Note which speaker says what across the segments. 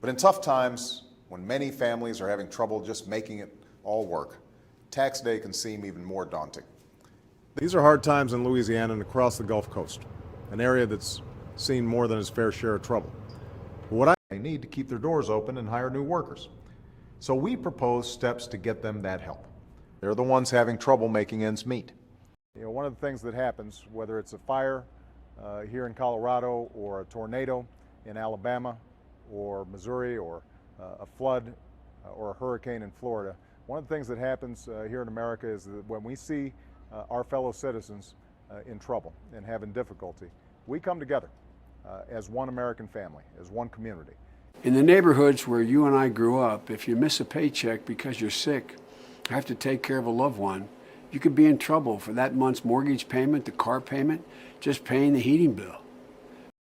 Speaker 1: But in tough times, when many families are having trouble just making it all work, tax day can seem even more daunting.
Speaker 2: These are hard times in Louisiana and across the Gulf Coast, an area that's seen more than its fair share of trouble. They need to keep their doors open and hire new workers. So we propose steps to get them that help.
Speaker 1: They're the ones having trouble making ends meet.
Speaker 2: You know, one of the things that happens, whether it's a fire here in Colorado or a tornado in Alabama or Missouri or a flood or a hurricane in Florida, one of the things that happens here in America is that when we see our fellow citizens in trouble and having difficulty, we come together as one American family, as one community.
Speaker 3: In the neighborhoods where you and I grew up, if you miss a paycheck because you're sick, have to take care of a loved one, you could be in trouble for that month's mortgage payment, the car payment, just paying the heating bill.
Speaker 1: On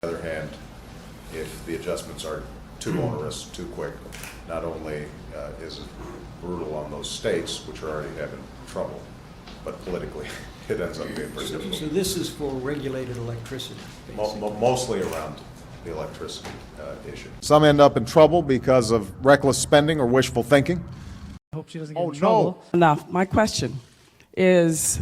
Speaker 1: the other hand, if the adjustments are too onerous, too quick, not only is it brutal on those states, which are already having trouble, but politically it ends up being pretty difficult.
Speaker 4: So this is for regulated electricity,
Speaker 1: Mostly around the electricity issue.
Speaker 2: Some end up in trouble because of reckless spending or wishful thinking.
Speaker 5: Hope she doesn't get in trouble. Enough. My question is,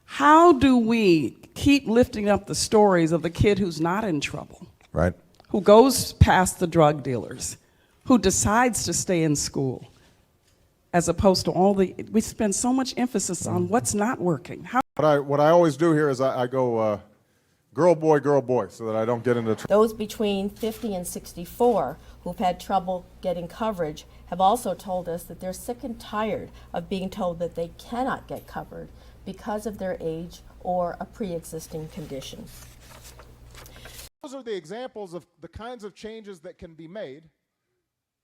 Speaker 5: how do we keep lifting up the stories of the kid who's not in trouble,
Speaker 2: Right.
Speaker 5: who goes past the drug dealers, who decides to stay in school, as opposed to we spend so much emphasis on what's not working?
Speaker 2: What I always do here is I go girl, boy, so that I don't get into trouble.
Speaker 6: Those between 50 and 64 who've had trouble getting coverage have also told us that they're sick and tired of being told that they cannot get covered because of their age or a pre-existing condition.
Speaker 2: Those are the examples of the kinds of changes that can be made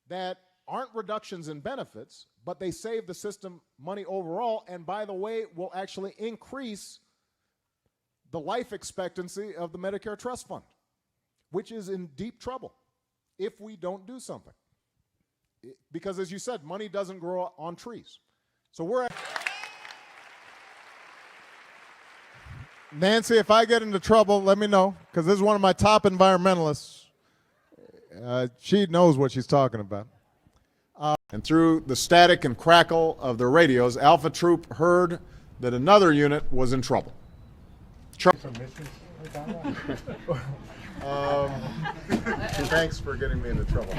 Speaker 2: that aren't reductions in benefits, but they save the system money overall, and by the way, will actually increase the life expectancy of the Medicare Trust Fund, which is in deep trouble if we don't do something. Because as you said, money doesn't grow on trees. So Nancy, if I get into trouble, let me know, because this is one of my top environmentalists. She knows what she's talking about. And through the static and crackle of their radios, Alpha Troop heard that another unit was in trouble. Thanks for getting me into trouble.